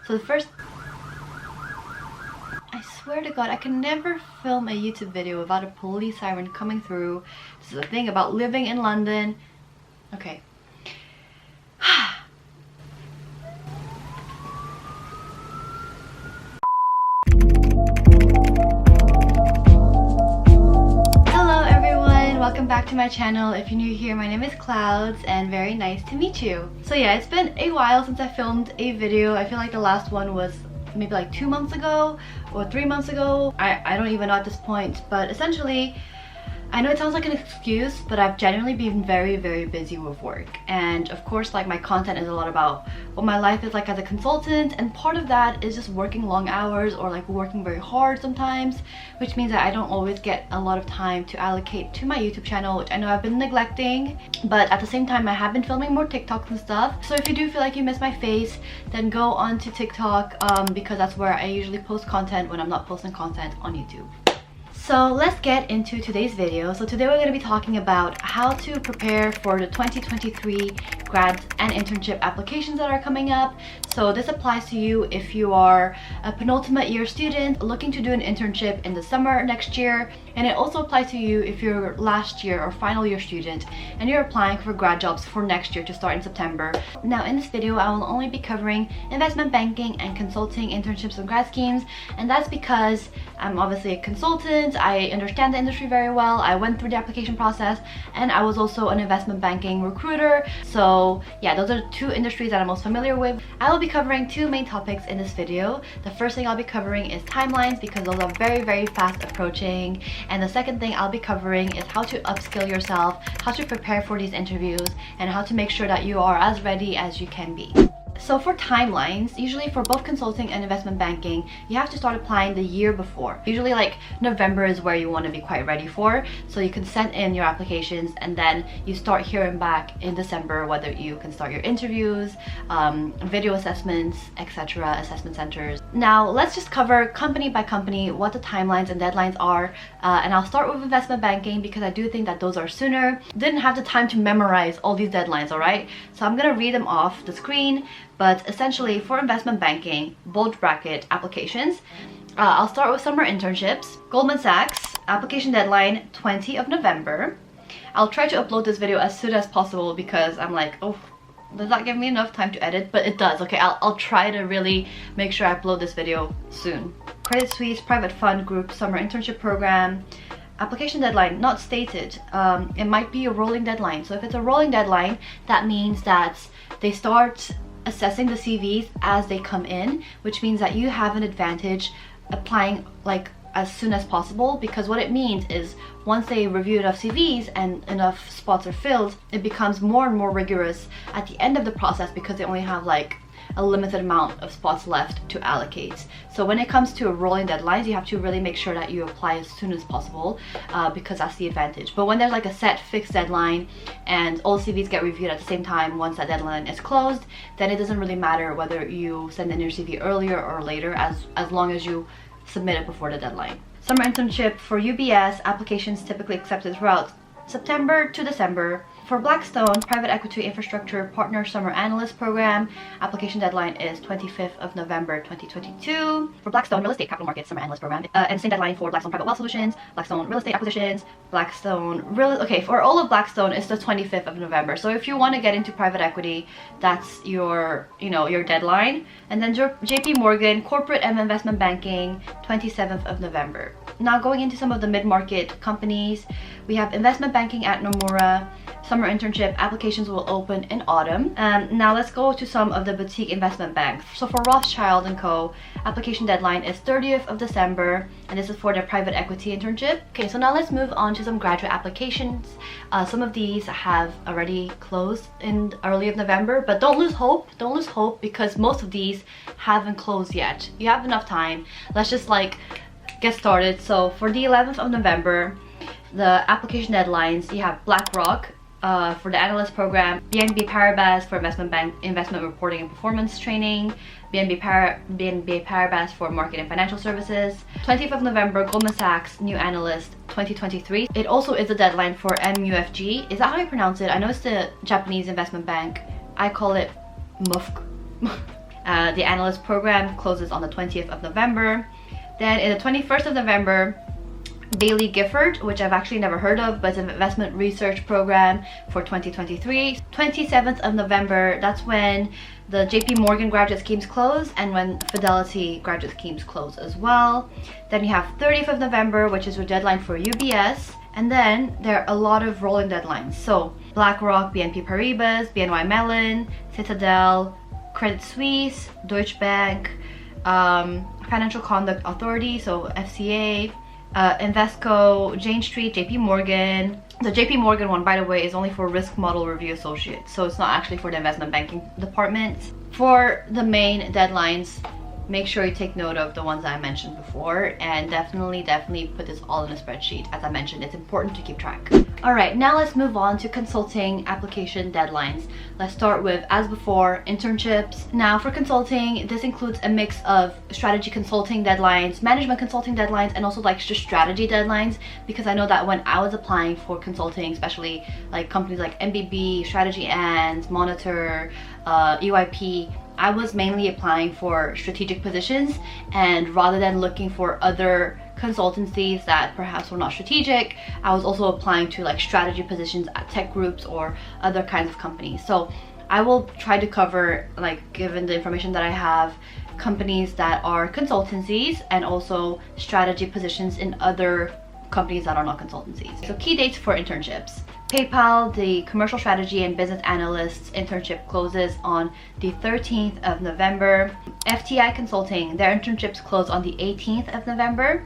So the first... I swear to God, I can never film a YouTube video without a police siren coming through. This is a thing about living in London. Okay. Hello everyone, welcome back to my channel. If you're new here, my name is Clouds and very nice to meet you. So yeah, it's been a while since I filmed a video. I feel like the last one was maybe like 2 months ago or 3 months ago. I don't even know at this point, but essentially I know it sounds like an excuse, but I've genuinely been very busy with work. And of course, like, my content is a lot about what my life is like as a consultant, and part of that is just working long hours or like working very hard sometimes, which means that I don't always get a lot of time to allocate to my YouTube channel, which I know I've been neglecting. But at the same time, I have been filming more TikToks and stuff. So if you do feel like you miss my face, then go on to TikTok, because that's where I usually post content when I'm not posting content on YouTube. So let's get into today's video. So today we're going to be talking about how to prepare for the 2023 grad and internship applications that are coming up. So this applies to you if you are a penultimate year student looking to do an internship in the summer next year, and it also applies to you if you're last year or final year student and you're applying for grad jobs for next year to start in September. Now in this video, I will only be covering investment banking and consulting internships and grad schemes, and that's because I'm obviously a consultant. I understand the industry very well. I went through the application process, and I was also an investment banking recruiter. So yeah, those are the two industries that I'm most familiar with. I will be covering two main topics in this video. The first thing I'll be covering is timelines, because those are very fast approaching. And the second thing I'll be covering is how to upskill yourself, how to prepare for these interviews, and how to make sure that you are as ready as you can be. So for timelines, usually for both consulting and investment banking, you have to start applying the year before. Usually like November is where you want to be quite ready for. So you can send in your applications and then you start hearing back in December whether you can start your interviews, video assessments, etc., assessment centers. Now let's just cover company by company what the timelines and deadlines are. And I'll start with investment banking because I do think that those are sooner. Didn't have the time to memorize all these deadlines, alright? So I'm gonna read them off the screen. But essentially for investment banking, bold bracket applications, I'll start with summer internships. Goldman Sachs, application deadline 20th of November. I'll try to upload this video as soon as possible because I'm like, oh, does that give me enough time to edit? But it does. Okay, I'll try to really make sure I upload this video soon. Credit Suisse Private Fund Group summer internship program. Application deadline not stated. It might be a rolling deadline. So if it's a rolling deadline, that means that they start assessing the CVs as they come in, which means that you have an advantage applying like as soon as possible, because what it means is once they review enough CVs and enough spots are filled, it becomes more and more rigorous at the end of the process because they only have like a limited amount of spots left to allocate. So when it comes to rolling deadlines, you have to really make sure that you apply as soon as possible, because that's the advantage. But when there's like a set fixed deadline and all CVs get reviewed at the same time once that deadline is closed, then it doesn't really matter whether you send in your CV earlier or later, as long as you submit it before the deadline. Summer internship for UBS, applications typically accepted throughout September to December. For Blackstone Private Equity Infrastructure Partner Summer Analyst Program, application deadline is 25th of November 2022. For Blackstone Real Estate Capital Markets Summer Analyst Program, and same deadline for Blackstone Private Wealth Solutions, Blackstone Real Estate Acquisitions, okay, for all of Blackstone it's the 25th of November. So if you want to get into private equity, that's your, your deadline. And then JP Morgan Corporate and Investment Banking, 27th of November. Now going into some of the mid-market companies, we have investment banking at Nomura. Summer internship applications will open in autumn. Now let's go to some of the boutique investment banks. So for Rothschild & Co, application deadline is 30th of December, and this is for their private equity internship. Okay, so now let's move on to some graduate applications. Some of these have already closed in early of November, but don't lose hope. Don't lose hope because most of these haven't closed yet. You have enough time. Let's just like get started. So for the 11th of November, the application deadlines, you have BlackRock for the analyst program, BNP Paribas for investment reporting and performance training, BNP Paribas for market and financial services. 20th of November, Goldman Sachs new analyst 2023. It also is a deadline for MUFG. Is that how you pronounce it? I know it's the Japanese investment bank. I call it MUFG. The analyst program closes on the 20th of November. Then in the 21st of November, Bailey Gifford, which I've actually never heard of, but it's an investment research program for 2023. 27th of November, that's when the JP Morgan graduate schemes close and when Fidelity graduate schemes close as well. Then you have 30th of November, which is your deadline for UBS. And then there are a lot of rolling deadlines. So BlackRock, BNP Paribas, BNY Mellon, Citadel, Credit Suisse, Deutsche Bank, Financial Conduct Authority, so FCA, Invesco, Jane Street, JP Morgan. The JP Morgan one, by the way, is only for risk model review associates, so it's not actually for the investment banking department. For the main deadlines, make sure you take note of the ones I mentioned before, and definitely put this all in a spreadsheet. As I mentioned, it's important to keep track. Alright, now let's move on to consulting application deadlines. Let's start with, as before, internships. Now for consulting, this includes a mix of strategy consulting deadlines, management consulting deadlines, and also like just strategy deadlines, because I know that when I was applying for consulting, especially like companies like MBB, Strategy and Monitor, EYP, I was mainly applying for strategic positions, and rather than looking for other consultancies that perhaps were not strategic, I was also applying to like strategy positions at tech groups or other kinds of companies. So I will try to cover, like given the information that I have, companies that are consultancies and also strategy positions in other companies that are not consultancies. So key dates for internships. PayPal, the commercial strategy and business analysts internship closes on the 13th of November. FTI Consulting, their internships close on the 18th of November.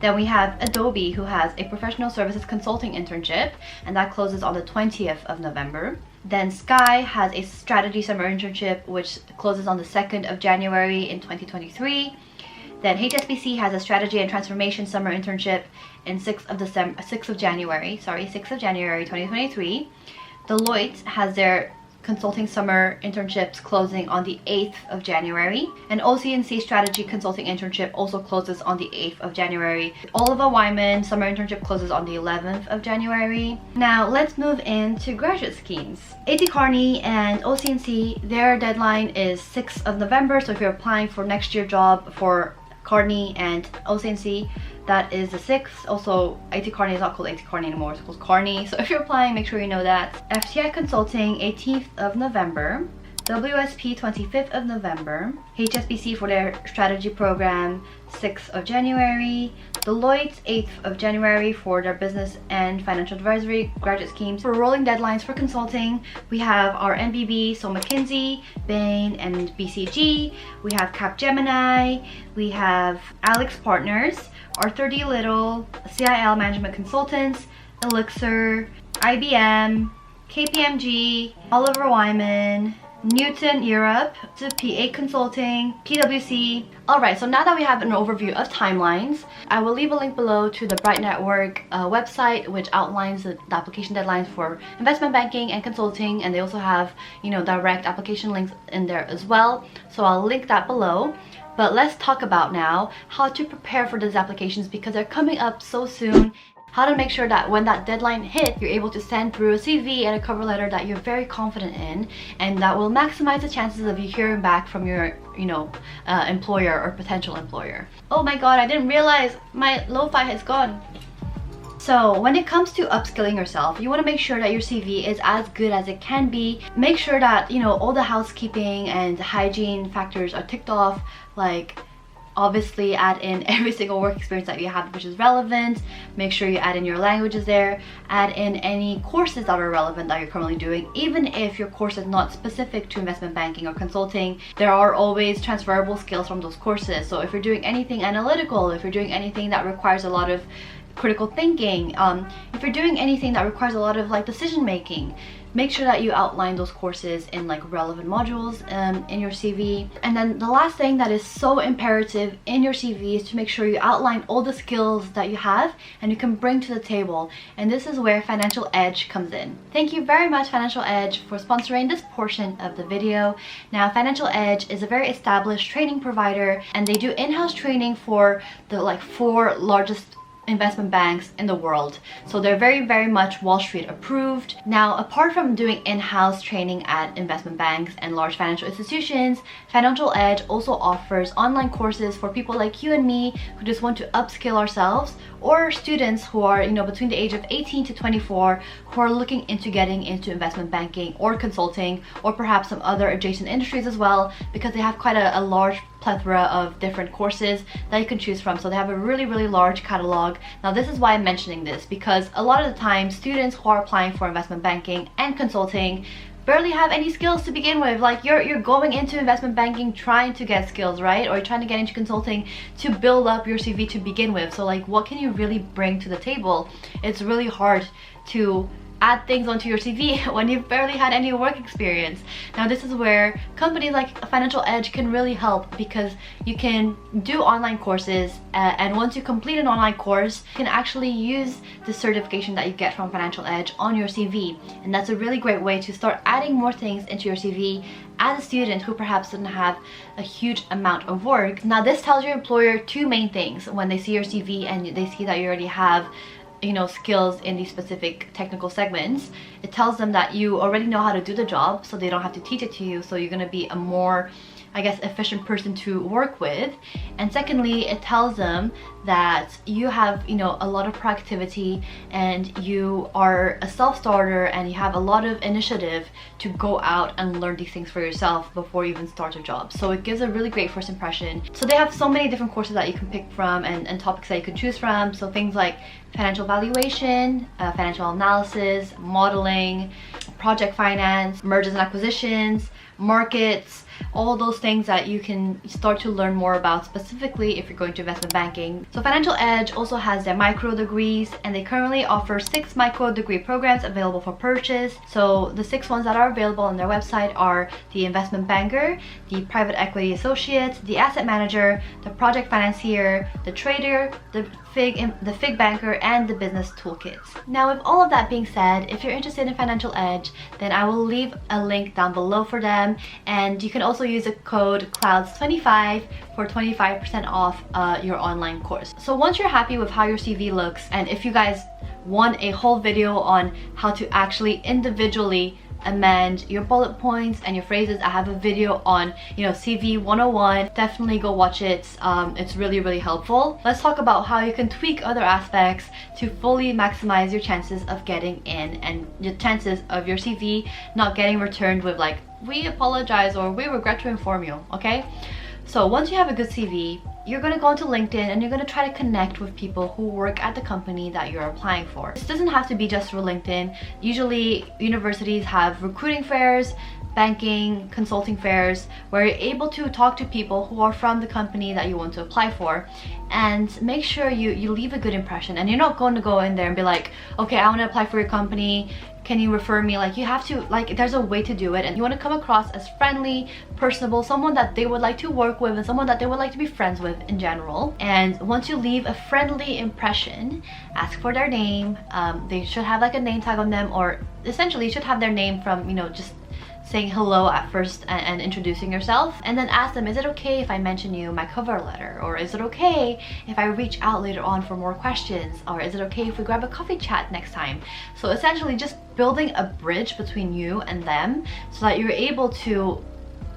Then we have Adobe, who has a professional services consulting internship, and that closes on the 20th of November. Then Sky has a strategy summer internship, which closes on the 2nd of January in 2023. Then HSBC has a strategy and transformation summer internship in 6th of January 2023. Deloitte has their consulting summer internships closing on the 8th of January. And OCNC strategy consulting internship also closes on the 8th of January. Oliver Wyman summer internship closes on the 11th of January. Now let's move into graduate schemes. A.T. Kearney and OCNC, their deadline is 6th of November. So if you're applying for next year job for Kearney and OCNC, that is the 6th. Also, A.T. Kearney is not called A.T. Kearney anymore, it's called Kearney. So if you're applying, make sure you know that. FTI Consulting, 18th of November. WSP, 25th of November. HSBC for their strategy program, 6th of January. Deloitte, 8th of January for their business and financial advisory graduate schemes. For rolling deadlines for consulting, we have our MBB, so McKinsey, Bain, and BCG. We have Capgemini. We have Alex Partners, Arthur D. Little, CIL Management Consultants, Elixir, IBM, KPMG, Oliver Wyman, Newton Europe, to PA Consulting, PwC. Alright, so now that we have an overview of timelines, I will leave a link below to the Bright Network website, which outlines the application deadlines for investment banking and consulting, and they also have, you know, direct application links in there as well. So I'll link that below. But let's talk about now how to prepare for these applications, because they're coming up so soon. How to make sure that when that deadline hits, you're able to send through a CV and a cover letter that you're very confident in, and that will maximize the chances of you hearing back from your, employer or potential employer. Oh my god, I didn't realize my lo-fi has gone. So when it comes to upskilling yourself, you want to make sure that your CV is as good as it can be. Make sure that, all the housekeeping and hygiene factors are ticked off. Like, obviously add in every single work experience that you have which is relevant. Make sure you add in your languages there. Add in any courses that are relevant that you're currently doing. Even if your course is not specific to investment banking or consulting, there are always transferable skills from those courses. So if you're doing anything analytical, if you're doing anything that requires a lot of critical thinking, if you're doing anything that requires a lot of decision making, make sure that you outline those courses in relevant modules in your CV. And then the last thing that is so imperative in your CV is to make sure you outline all the skills that you have and you can bring to the table. And this is where Financial Edge comes in. Thank you very much, Financial Edge, for sponsoring this portion of the video. Now, Financial Edge is a very established training provider, and they do in-house training for the 4 largest investment banks in the world. So they're very much Wall Street approved. Now, apart from doing in-house training at investment banks and large financial institutions, Financial Edge also offers online courses for people like you and me who just want to upskill ourselves, or students who are, you know, between the age of 18 to 24 who are looking into getting into investment banking or consulting, or perhaps some other adjacent industries as well, because they have quite a large plethora of different courses that you can choose from. So they have a really large catalog. Now, this is why I'm mentioning this, because a lot of the time students who are applying for investment banking and consulting barely have any skills to begin with. Like, you're going into investment banking trying to get skills, right? Or you're trying to get into consulting to build up your CV to begin with. So like, what can you really bring to the table? It's really hard to add things onto your CV when you've barely had any work experience. Now, this is where companies like Financial Edge can really help, because you can do online courses, and once you complete an online course, you can actually use the certification that you get from Financial Edge on your CV. And that's a really great way to start adding more things into your CV as a student who perhaps didn't have a huge amount of work. Now, this tells your employer two main things when they see your CV and they see that you already have, you know, skills in these specific technical segments. It tells them that you already know how to do the job, so they don't have to teach it to you, so you're going to be a more, I guess, efficient person to work with. And secondly, it tells them that you have, you know, a lot of proactivity and you are a self-starter and you have a lot of initiative to go out and learn these things for yourself before you even start a job. So it gives a really great first impression. So they have so many different courses that you can pick from, and topics that you can choose from. So things like financial valuation, financial analysis, modeling, project finance, mergers and acquisitions, markets, all those things that you can start to learn more about, specifically if you're going to investment banking. So Financial Edge also has their micro degrees, and they currently offer 6 micro degree programs available for purchase. So the 6 ones that are available on their website are the investment banker, the private equity associate, the asset manager, the project financier, the trader, the fig banker, and the business toolkit. Now, with all of that being said, if you're interested in Financial Edge, then I will leave a link down below for them, and you can also use the code CLOUDS25 for 25% off your online course. So once you're happy with how your CV looks, and if you guys want a whole video on how to actually individually amend your bullet points and your phrases, I have a video on, you know, CV 101. Definitely go watch it. It's really helpful. Let's talk about how you can tweak other aspects to fully maximize your chances of getting in, and your chances of your CV not getting returned with like, "We apologize" or "We regret to inform you." Okay, so once you have a good CV, you're going to go into LinkedIn and you're going to try to connect with people who work at the company that you're applying for. This doesn't have to be just for LinkedIn. Usually universities have recruiting fairs, banking, consulting fairs, where you're able to talk to people who are from the company that you want to apply for, and make sure you leave a good impression. And you're not going to go in there and be like, "Okay, I want to apply for your company, can you refer me?" Like, you have to, like, there's a way to do it, and you want to come across as friendly, personable, someone that they would like to work with, and someone that they would like to be friends with in general. And once you leave a friendly impression, ask for their name. They should have like a name tag on them, or essentially you should have their name from, you know, just saying hello at first and introducing yourself, and then ask them, "Is it okay if I mention you in my cover letter? Or is it okay if I reach out later on for more questions? Or is it okay if we grab a coffee chat next time?" So essentially just building a bridge between you and them so that you're able to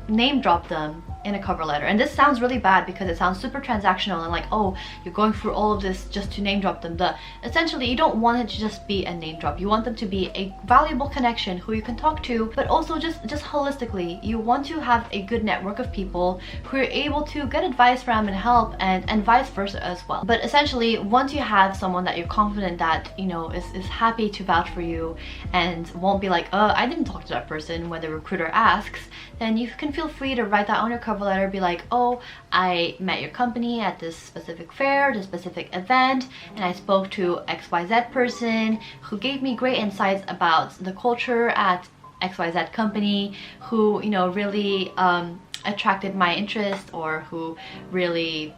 name drop them in a cover letter. And this sounds really bad because it sounds super transactional and like, oh, you're going through all of this just to name drop them. Essentially, you don't want it to just be a name drop. You want them to be a valuable connection who you can talk to, but also just holistically, you want to have a good network of people who you're able to get advice from and help, and vice versa as well. But essentially, once you have someone that you're confident that, you know, is happy to vouch for you and won't be like, I didn't talk to that person when the recruiter asks, then you can feel free to write that on your cover letter. Be like, "Oh, I met your company at this specific fair, this specific event, and I spoke to XYZ person who gave me great insights about the culture at XYZ company, who, you know, really attracted my interest, or who really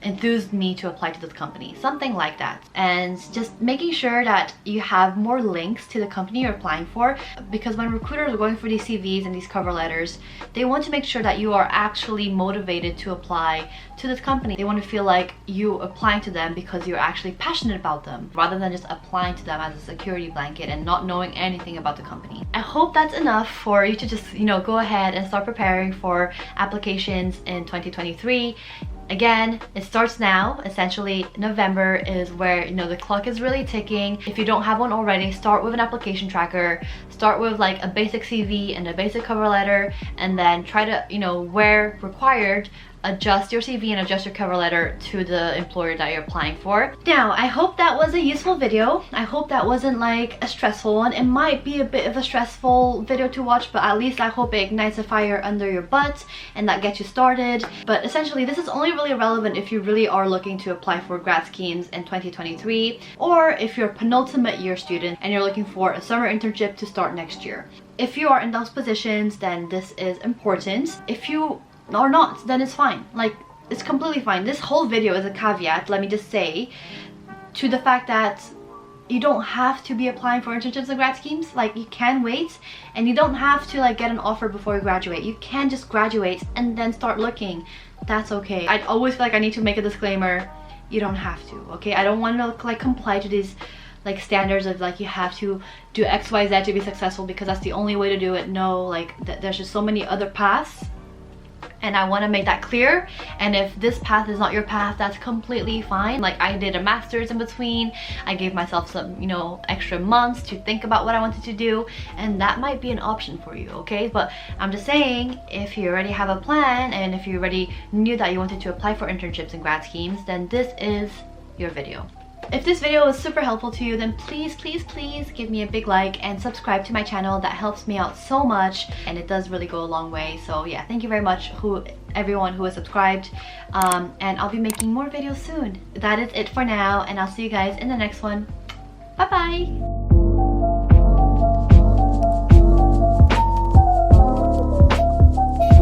enthused me to apply to this company, something like that. And just making sure that you have more links to the company you're applying for, because when recruiters are going for these CVs and these cover letters, they want to make sure that you are actually motivated to apply to this company. They want to feel like you applying to them because you're actually passionate about them, rather than just applying to them as a security blanket and not knowing anything about the company. I hope that's enough for you to just, you know, go ahead and start preparing for applications in 2023. Again, it starts now. Essentially, November is where, you know, the clock is really ticking. If you don't have one already, start with an application tracker. Start with like a basic CV and a basic cover letter, and then try to, you know, where required, adjust your CV and adjust your cover letter to the employer that you're applying for. Now, I hope that was a useful video. I hope that wasn't like a stressful one. It might be a bit of a stressful video to watch, but at least I hope it ignites a fire under your butt and that gets you started. But essentially, this is only really relevant if you really are looking to apply for grad schemes in 2023, or if you're a penultimate year student and you're looking for a summer internship to start next year. If you are in those positions, then this is important. If you or not, then it's fine. Like, it's completely fine. This whole video is a caveat, let me just say, to the fact that you don't have to be applying for internships and grad schemes. Like, you can wait, and you don't have to like get an offer before you graduate. You can just graduate and then start looking. That's okay. I always feel like I need to make a disclaimer. You don't have to, okay? I don't want to like comply to these like standards of like you have to do XYZ to be successful because that's the only way to do it. No, like there's just so many other paths, and I want to make that clear. And if this path is not your path, that's completely fine. Like, I did a master's in between. I gave myself some, you know, extra months to think about what I wanted to do, and that might be an option for you, okay? But I'm just saying, if you already have a plan and if you already knew that you wanted to apply for internships and grad schemes, then this is your video. If this video was super helpful to you, then please give me a big like and subscribe to my channel. That helps me out so much, and it does really go a long way. So yeah, thank you very much everyone who has subscribed, and I'll be making more videos soon. That is it for now, and I'll see you guys in the next one. Bye bye.